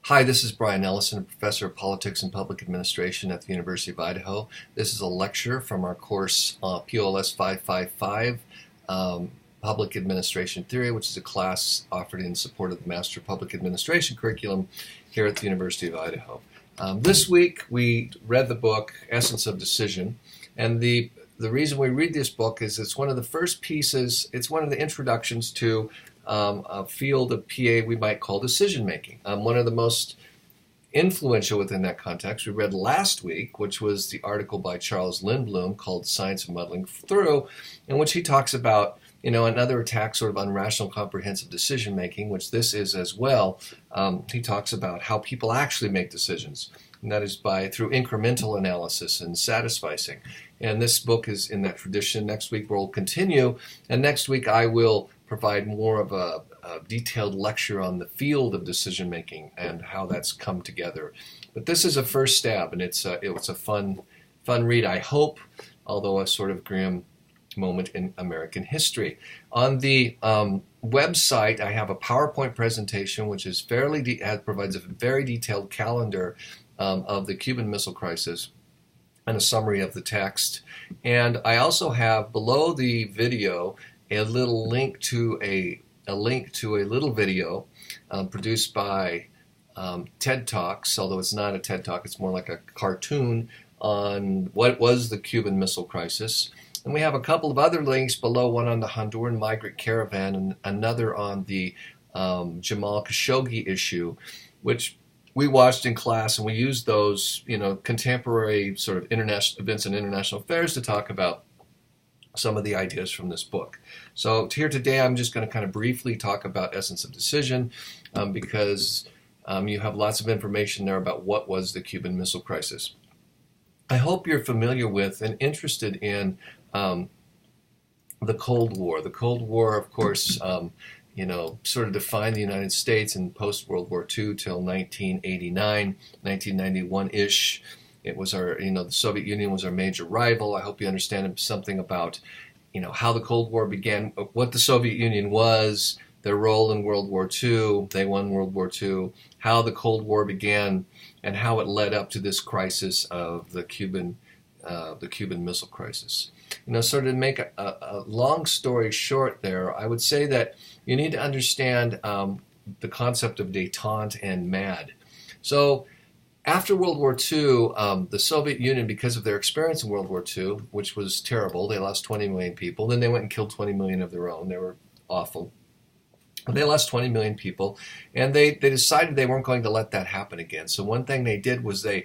Hi, this is Brian Ellison, a professor of politics and public administration at the University of Idaho. This is a lecture from our course POLS 555, Public Administration Theory, which is a class offered in support of the Master of Public Administration curriculum here at the University of Idaho. This week we read the book Essence of Decision, and the reason we read this book is it's one of the first pieces, it's one of the introductions to a field of PA we might call decision making. One of the most influential within that context we read last week, which was the article by Charles Lindblom called Science of Muddling Through, in which he talks about another attack sort of on rational comprehensive decision making, which this is as well. He talks about how people actually make decisions, and that is through incremental analysis and satisficing. And this book is in that tradition. Next week we'll continue, and next week I will provide more of a detailed lecture on the field of decision making and how that's come together. But this is a first stab, and it was a fun read, I hope, although a sort of grim moment in American history. On the website, I have a PowerPoint presentation which is provides a very detailed calendar of the Cuban Missile Crisis and a summary of the text. And I also have below the video a little link to a little video produced by TED Talks, although it's not a TED Talk, it's more like a cartoon on what was the Cuban Missile Crisis. And we have a couple of other links below, one on the Honduran migrant caravan and another on the Jamal Khashoggi issue, which we watched in class, and we used those, contemporary sort of international events and international affairs to talk about some of the ideas from this book. So here today, I'm just going to kind of briefly talk about Essence of Decision because you have lots of information there about what was the Cuban Missile Crisis. I hope you're familiar with and interested in the Cold War. The Cold War, of course, sort of defined the United States in post-World War II till 1989, 1991-ish. It was the Soviet Union was our major rival. I hope you understand something about, how the Cold War began, what the Soviet Union was, their role in World War II. They won World War II. How the Cold War began, and how it led up to this crisis of the Cuban Missile Crisis. Sort of to make a long story short, there, I would say that you need to understand the concept of détente and MAD. So, after World War II, the Soviet Union, because of their experience in World War II, which was terrible, they lost 20 million people. Then they went and killed 20 million of their own. They were awful. They lost 20 million people, and they decided they weren't going to let that happen again. So one thing they did was they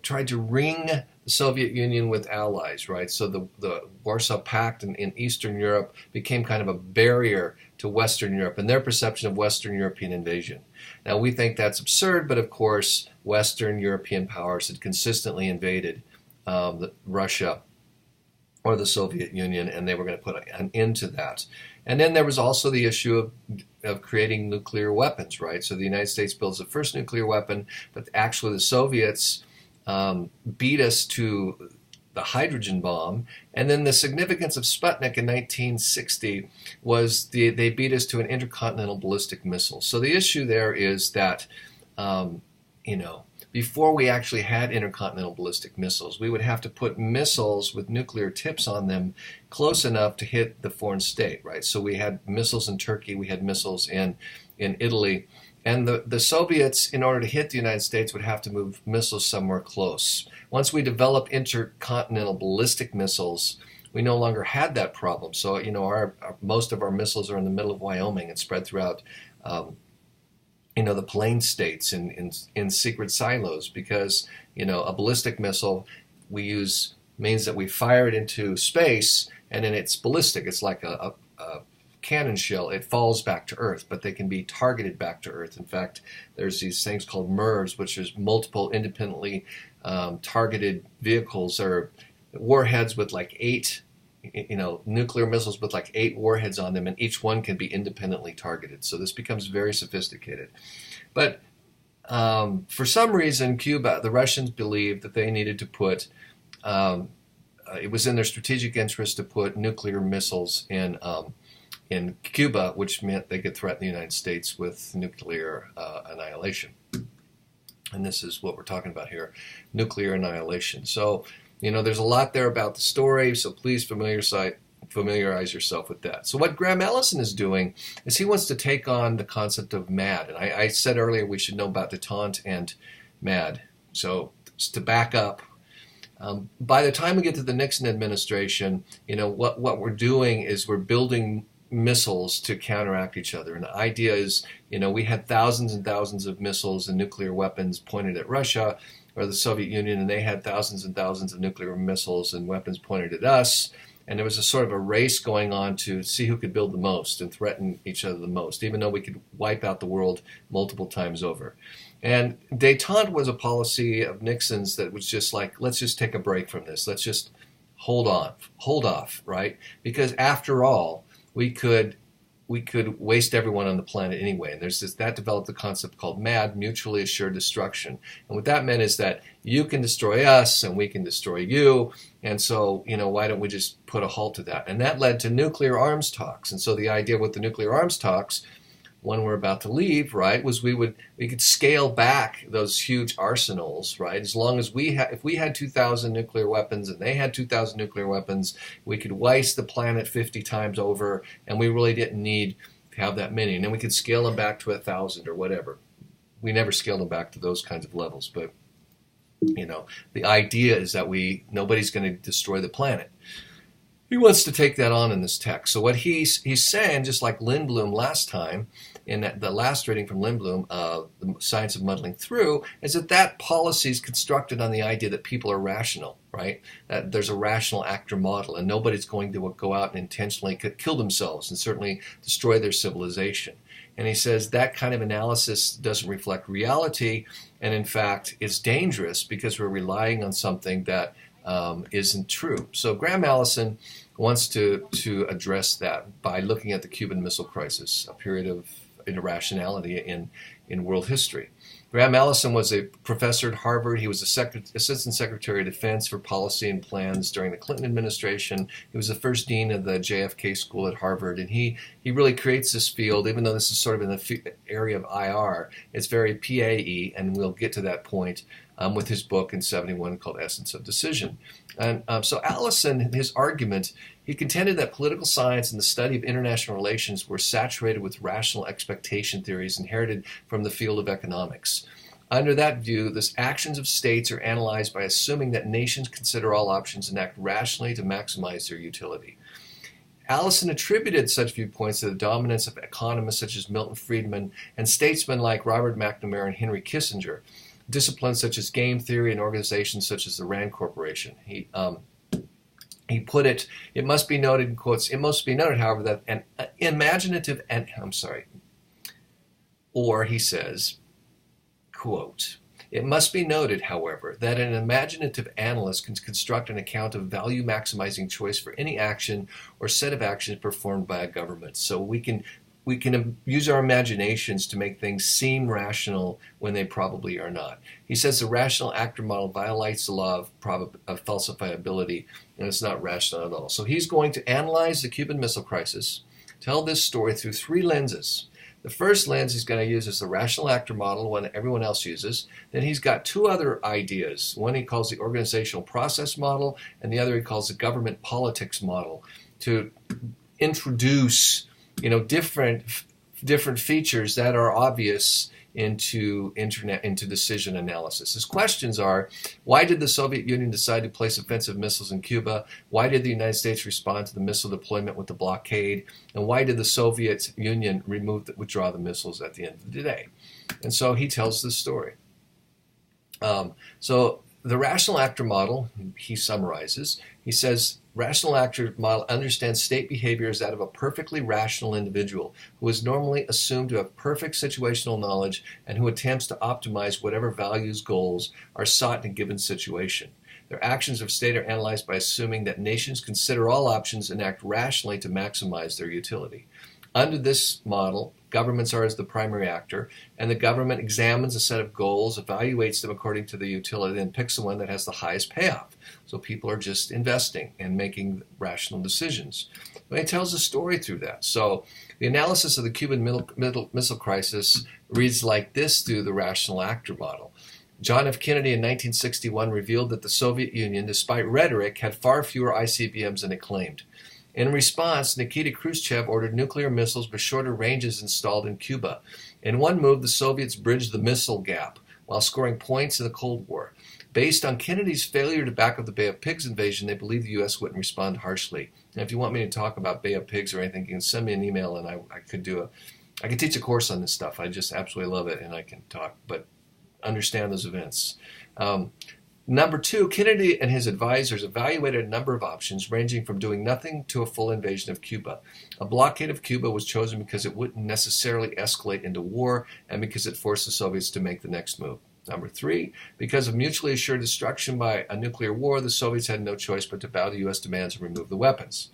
tried to ring the Soviet Union with allies, right? So the Warsaw Pact in Eastern Europe became kind of a barrier to Western Europe and their perception of Western European invasion. Now, we think that's absurd, but of course, Western European powers had consistently invaded Russia or the Soviet Union, and they were going to put an end to that. And then there was also the issue of creating nuclear weapons, right? So the United States builds the first nuclear weapon, but actually the Soviets beat us to the hydrogen bomb. And then the significance of Sputnik in 1960 was they beat us to an intercontinental ballistic missile. So the issue there is that, before we actually had intercontinental ballistic missiles, we would have to put missiles with nuclear tips on them close enough to hit the foreign state, right? So we had missiles in Turkey, we had missiles in Italy, and the Soviets, in order to hit the United States, would have to move missiles somewhere close. Once we developed intercontinental ballistic missiles, we no longer had that problem. So, most of our missiles are in the middle of Wyoming and spread throughout the plain states in secret silos, because a ballistic missile means that we fire it into space, and then it's ballistic. It's like a cannon shell. It falls back to Earth, but they can be targeted back to Earth. In fact, there's these things called MIRVs, which is multiple independently targeted vehicles, or warheads with like 8 nuclear missiles with like 8 warheads on them, and each one can be independently targeted. So this becomes very sophisticated. But for some reason, Cuba, the Russians believed that they needed to put, it was in their strategic interest to put nuclear missiles in Cuba, which meant they could threaten the United States with nuclear annihilation. And this is what we're talking about here, nuclear annihilation. So, there's a lot there about the story, so please familiarize yourself with that. So what Graham Allison is doing is he wants to take on the concept of MAD. And I said earlier we should know about detente and MAD. So to back up, by the time we get to the Nixon administration, what we're doing is we're building missiles to counteract each other. And the idea is, we had thousands and thousands of missiles and nuclear weapons pointed at Russia or the Soviet Union, and they had thousands and thousands of nuclear missiles and weapons pointed at us. And there was a sort of a race going on to see who could build the most and threaten each other the most, even though we could wipe out the world multiple times over. And détente was a policy of Nixon's that was just like, let's just take a break from this. Let's just hold off, right? Because after all, we could waste everyone on the planet anyway. And that developed the concept called MAD, mutually assured destruction. And what that meant is that you can destroy us and we can destroy you. And so, why don't we just put a halt to that? And that led to nuclear arms talks. And so the idea with the nuclear arms talks, when we're about to leave, right, was we could scale back those huge arsenals, right? As long as if we had 2,000 nuclear weapons and they had 2,000 nuclear weapons, we could waste the planet 50 times over, and we really didn't need to have that many. And then we could scale them back to 1,000 or whatever. We never scaled them back to those kinds of levels, but the idea is that nobody's going to destroy the planet. He wants to take that on in this text. So what he's saying, just like Lindblom last time, in the last reading from Lindblom, The Science of Muddling Through, is that policy is constructed on the idea that people are rational, right? That there's a rational actor model, and nobody's going to go out and intentionally kill themselves and certainly destroy their civilization. And he says that kind of analysis doesn't reflect reality, and in fact, it's dangerous because we're relying on something that isn't true. So Graham Allison wants to address that by looking at the Cuban Missile Crisis, a period of irrationality in world history. Graham Allison was a professor at Harvard. He was Assistant Secretary of Defense for Policy and Plans during the Clinton administration. He was the first dean of the JFK School at Harvard, and he really creates this field, even though this is sort of in the area of IR, it's very PAE, and we'll get to that point with his book in 71 called Essence of Decision. And so Allison, his argument, he contended that political science and the study of international relations were saturated with rational expectation theories inherited from the field of economics. Under that view, the actions of states are analyzed by assuming that nations consider all options and act rationally to maximize their utility. Allison attributed such viewpoints to the dominance of economists such as Milton Friedman and statesmen like Robert McNamara and Henry Kissinger, disciplines such as game theory and organizations such as the Rand Corporation. He put it must be noted, in quotes, it must be noted, however, that an imaginative, he says, quote, it must be noted, however, that an imaginative analyst can construct an account of value-maximizing choice for any action or set of actions performed by a government. So we can use our imaginations to make things seem rational when they probably are not. He says the rational actor model violates the law of falsifiability, and it's not rational at all. So he's going to analyze the Cuban Missile Crisis, tell this story through three lenses. The first lens he's going to use is the rational actor model, one everyone else uses. Then he's got two other ideas. One he calls the organizational process model, and the other he calls the government politics model, to introduce different features that are obvious into decision analysis. His questions are: why did the Soviet Union decide to place offensive missiles in Cuba? Why did the United States respond to the missile deployment with the blockade? And why did the Soviet Union withdraw the missiles at the end of the day? And so he tells this story. So the rational actor model, he summarizes. He says, rational actor model understands state behavior as that of a perfectly rational individual who is normally assumed to have perfect situational knowledge and who attempts to optimize whatever values, goals are sought in a given situation. Their actions of state are analyzed by assuming that nations consider all options and act rationally to maximize their utility. Under this model, governments are as the primary actor, and the government examines a set of goals, evaluates them according to the utility, and picks the one that has the highest payoff. So people are just investing and making rational decisions. But he tells a story through that. So the analysis of the Cuban Missile Crisis reads like this through the rational actor model. John F. Kennedy in 1961 revealed that the Soviet Union, despite rhetoric, had far fewer ICBMs than it claimed. In response, Nikita Khrushchev ordered nuclear missiles with shorter ranges installed in Cuba. In one move, the Soviets bridged the missile gap while scoring points in the Cold War. Based on Kennedy's failure to back up the Bay of Pigs invasion, they believed the U.S. wouldn't respond harshly. And if you want me to talk about Bay of Pigs or anything, you can send me an email and I could teach a course on this stuff. I just absolutely love it and I can talk, but understand those events. Number two, Kennedy and his advisors evaluated a number of options ranging from doing nothing to a full invasion of Cuba. A blockade of Cuba was chosen because it wouldn't necessarily escalate into war and because it forced the Soviets to make the next move. Number three, because of mutually assured destruction by a nuclear war, the Soviets had no choice but to bow to U.S. demands and remove the weapons.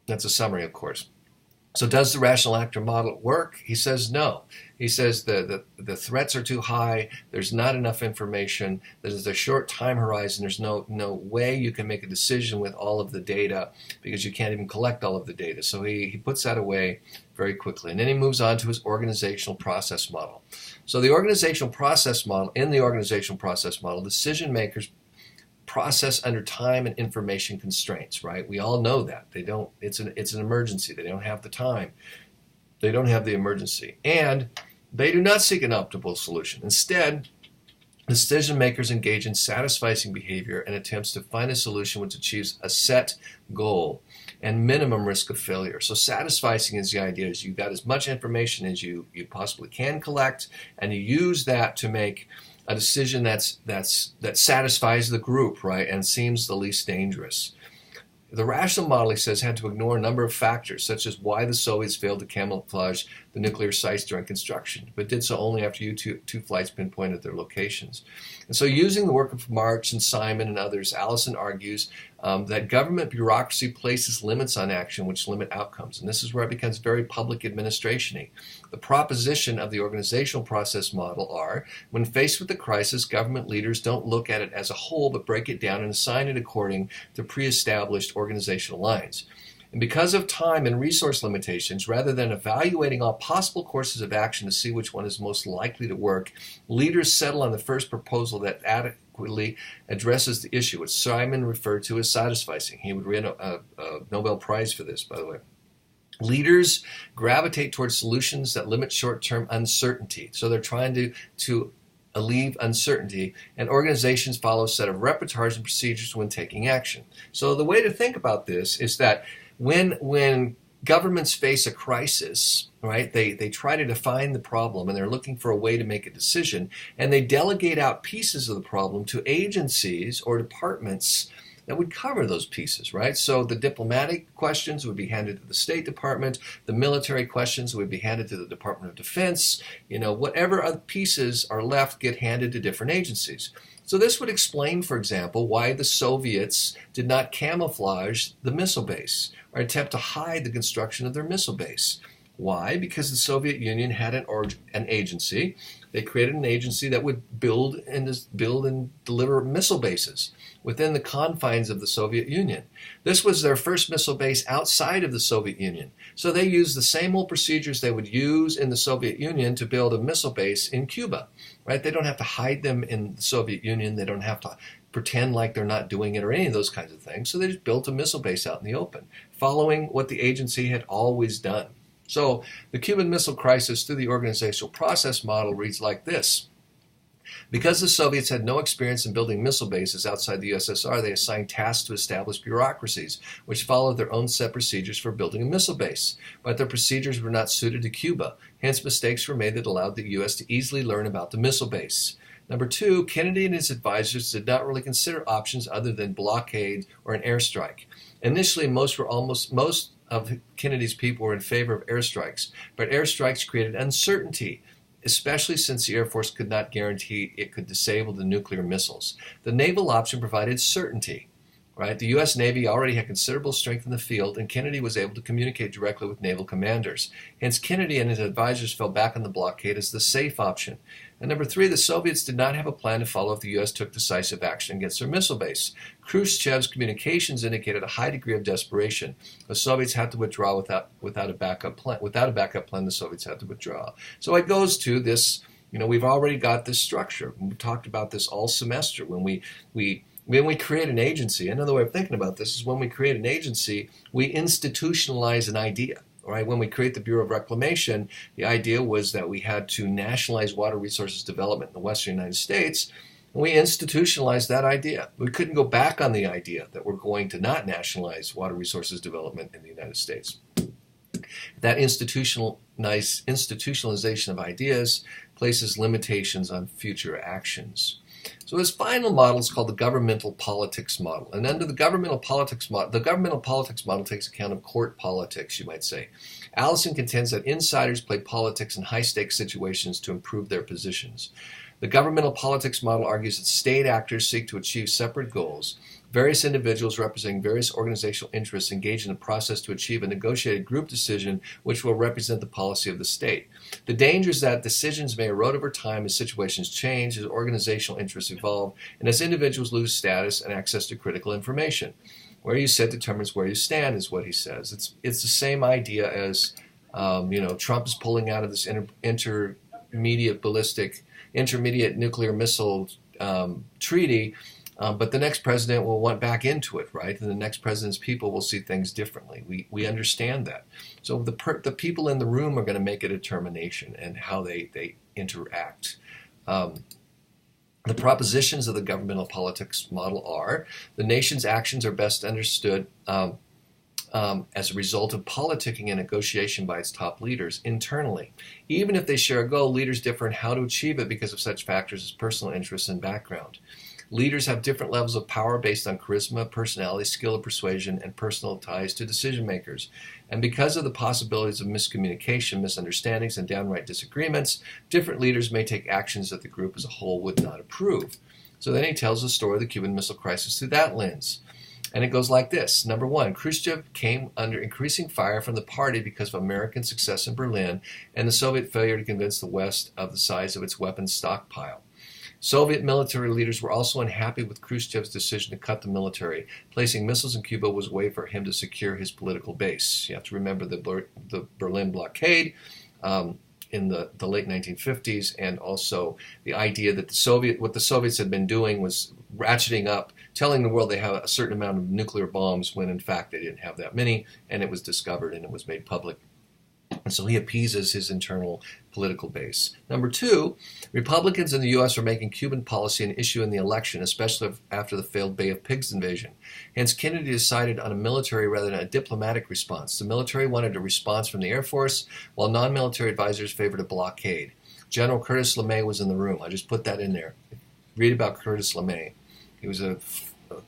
That's a summary, of course. So does the rational actor model work? He says no. He says the threats are too high, there's not enough information, there's a short time horizon, there's no way you can make a decision with all of the data because you can't even collect all of the data. So he puts that away very quickly. And then he moves on to his organizational process model. So the organizational process model, decision makers process under time and information constraints, right? We all know that. It's an emergency. They don't have the time. They don't have the emergency. And they do not seek an optimal solution. Instead, decision makers engage in satisficing behavior and attempts to find a solution which achieves a set goal and minimum risk of failure. So satisficing is the idea is you've got as much information as you possibly can collect, and you use that to make a decision that satisfies the group, right, and seems the least dangerous. The rational model, he says, had to ignore a number of factors, such as why the Soviets failed to camouflage the nuclear sites during construction, but did so only after U-2 flights pinpointed their locations. And so using the work of Marx and Simon and others, Allison argues that government bureaucracy places limits on action which limit outcomes. And this is where it becomes very public administration-y. The proposition of the organizational process model are, when faced with a crisis, government leaders don't look at it as a whole, but break it down and assign it according to pre-established organizational lines. And because of time and resource limitations, rather than evaluating all possible courses of action to see which one is most likely to work, leaders settle on the first proposal that adequately addresses the issue, which Simon referred to as satisficing. He would win a Nobel Prize for this, by the way. Leaders gravitate towards solutions that limit short-term uncertainty. So they're trying to alleviate uncertainty, and organizations follow a set of repertoires and procedures when taking action. So the way to think about this is that when governments face a crisis, right, they try to define the problem and they're looking for a way to make a decision, and they delegate out pieces of the problem to agencies or departments that would cover those pieces, right? So the diplomatic questions would be handed to the State Department, the military questions would be handed to the Department of Defense, whatever other pieces are left get handed to different agencies. So this would explain, for example, why the Soviets did not camouflage the missile base or attempt to hide the construction of their missile base. Why? Because the Soviet Union had an agency. They created an agency that would build and deliver missile bases within the confines of the Soviet Union. This was their first missile base outside of the Soviet Union. So they used the same old procedures they would use in the Soviet Union to build a missile base in Cuba, right? They don't have to hide them in the Soviet Union. They don't have to pretend like they're not doing it or any of those kinds of things. So they just built a missile base out in the open, following what the agency had always done. So the Cuban Missile Crisis through the organizational process model reads like this. Because the Soviets had no experience in building missile bases outside the USSR, they assigned tasks to establish bureaucracies, which followed their own set procedures for building a missile base. But their procedures were not suited to Cuba. Hence, mistakes were made that allowed the U.S. to easily learn about the missile base. Number two, Kennedy and his advisors did not really consider options other than blockade or an airstrike. Initially, most of Kennedy's people were in favor of airstrikes, but airstrikes created uncertainty, especially since the Air Force could not guarantee it could disable the nuclear missiles. The naval option provided certainty, right? The U.S. Navy already had considerable strength in the field, and Kennedy was able to communicate directly with naval commanders. Hence, Kennedy and his advisors fell back on the blockade as the safe option. And number three, the Soviets did not have a plan to follow if the U.S. took decisive action against their missile base. Khrushchev's communications indicated a high degree of desperation. The Soviets had to withdraw without a backup plan. Without a backup plan, the Soviets had to withdraw. So it goes to this We've already got this structure. We talked about this all semester. When we create an agency, another way of thinking about this is when we create an agency, we institutionalize an idea. Right? When we create the Bureau of Reclamation, the idea was that we had to nationalize water resources development in the western United States, and we institutionalized that idea. We couldn't go back on the idea that we're going to not nationalize water resources development in the United States. That institutionalization of ideas places limitations on future actions. So this final model is called the governmental politics model. And under the governmental politics model takes account of court politics, you might say. Allison contends that insiders play politics in high-stakes situations to improve their positions. The governmental politics model argues that state actors seek to achieve separate goals. Various individuals representing various organizational interests engage in a process to achieve a negotiated group decision which will represent the policy of the state. The danger is that decisions may erode over time as situations change, as organizational interests evolve, and as individuals lose status and access to critical information. Where you sit determines where you stand, is what he says. It's the same idea as, Trump is pulling out of this intermediate nuclear missile treaty. But the next president will want back into it, right? And the next president's people will see things differently. We understand that. So the people in the room are going to make a determination and how they interact. The propositions of the governmental politics model are: the nation's actions are best understood as a result of politicking and negotiation by its top leaders internally. Even if they share a goal, leaders differ in how to achieve it because of such factors as personal interests and background. Leaders have different levels of power based on charisma, personality, skill of persuasion, and personal ties to decision makers. And because of the possibilities of miscommunication, misunderstandings, and downright disagreements, different leaders may take actions that the group as a whole would not approve. So then he tells the story of the Cuban Missile Crisis through that lens. And it goes like this. Number one, Khrushchev came under increasing fire from the party because of American success in Berlin and the Soviet failure to convince the West of the size of its weapons stockpile. Soviet military leaders were also unhappy with Khrushchev's decision to cut the military. Placing missiles in Cuba was a way for him to secure his political base. You have to remember the Berlin blockade in the late 1950s, and also the idea that what the Soviets had been doing was ratcheting up, telling the world they have a certain amount of nuclear bombs when in fact they didn't have that many, and it was discovered and it was made public. And so he appeases his internal political base. Number two, Republicans in the U.S. are making Cuban policy an issue in the election, especially after the failed Bay of Pigs invasion. Hence, Kennedy decided on a military rather than a diplomatic response. The military wanted a response from the Air Force, while non-military advisors favored a blockade. General Curtis LeMay was in the room. I just put that in there. Read about Curtis LeMay. He was a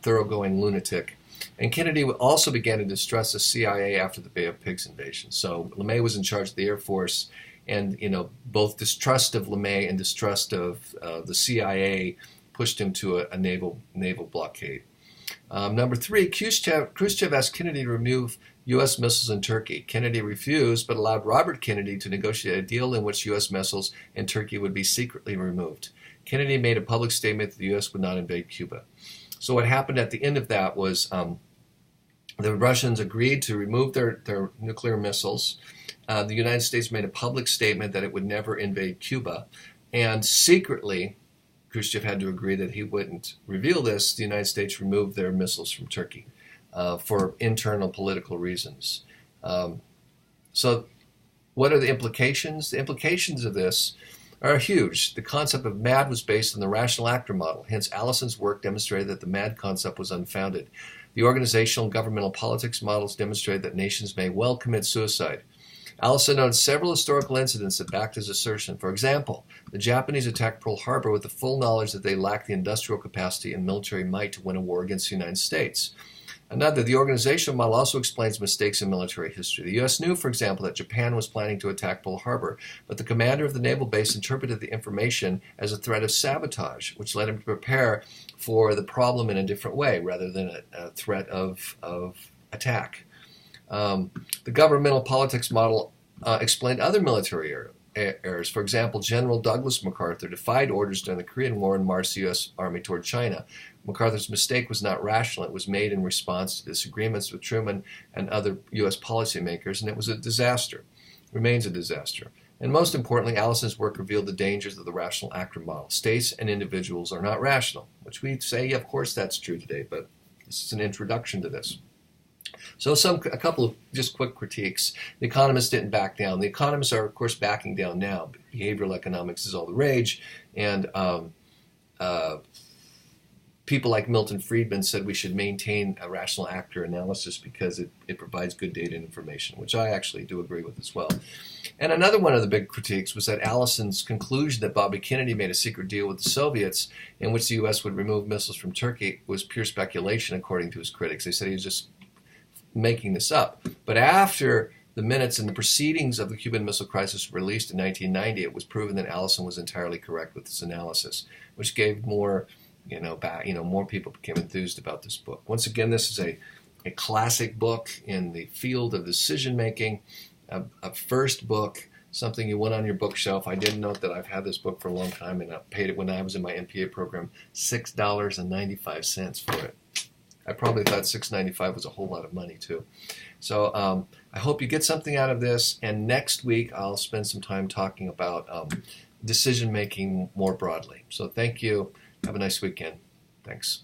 thoroughgoing lunatic. And Kennedy also began to distrust the CIA after the Bay of Pigs invasion. So LeMay was in charge of the Air Force, and both distrust of LeMay and distrust of the CIA pushed him to a naval blockade. Number three, Khrushchev asked Kennedy to remove U.S. missiles in Turkey. Kennedy refused, but allowed Robert Kennedy to negotiate a deal in which U.S. missiles in Turkey would be secretly removed. Kennedy made a public statement that the U.S. would not invade Cuba. So what happened at the end of that was the Russians agreed to remove their nuclear missiles. The United States made a public statement that it would never invade Cuba. And secretly, Khrushchev had to agree that he wouldn't reveal this. The United States removed their missiles from Turkey for internal political reasons. So what are the implications? The implications of this are huge. The concept of MAD was based on the rational actor model. Hence, Allison's work demonstrated that the MAD concept was unfounded. The organizational and governmental politics models demonstrated that nations may well commit suicide. Allison noted several historical incidents that backed his assertion. For example, the Japanese attacked Pearl Harbor with the full knowledge that they lacked the industrial capacity and military might to win a war against the United States. Another, the organizational model also explains mistakes in military history. The U.S. knew, for example, that Japan was planning to attack Pearl Harbor, but the commander of the naval base interpreted the information as a threat of sabotage, which led him to prepare for the problem in a different way rather than a threat of attack. The governmental politics model explained other military errors. For example, General Douglas MacArthur defied orders during the Korean War and marched the U.S. Army toward China. MacArthur's mistake was not rational. It was made in response to disagreements with Truman and other U.S. policymakers, and it was a disaster. Remains a disaster. And most importantly, Allison's work revealed the dangers of the rational actor model. States and individuals are not rational, which we say, yeah, of course that's true today, but this is an introduction to this. So a couple of just quick critiques. The economists didn't back down. The economists are, of course, backing down now. Behavioral economics is all the rage, and people like Milton Friedman said we should maintain a rational actor analysis because it provides good data and information, which I actually do agree with as well. And another one of the big critiques was that Allison's conclusion that Bobby Kennedy made a secret deal with the Soviets in which the U.S. would remove missiles from Turkey was pure speculation, according to his critics. They said he was just making this up. But after the minutes and the proceedings of the Cuban Missile Crisis were released in 1990, it was proven that Allison was entirely correct with this analysis, which gave more more people became enthused about this book. Once again, this is a classic book in the field of decision making, a first book, something you want on your bookshelf. I did note that I've had this book for a long time, and I paid it when I was in my MPA program $6.95 for it. I probably thought $6.95 was a whole lot of money too. So I hope you get something out of this, and next week I'll spend some time talking about decision making more broadly. So thank you. Have a nice weekend. Thanks.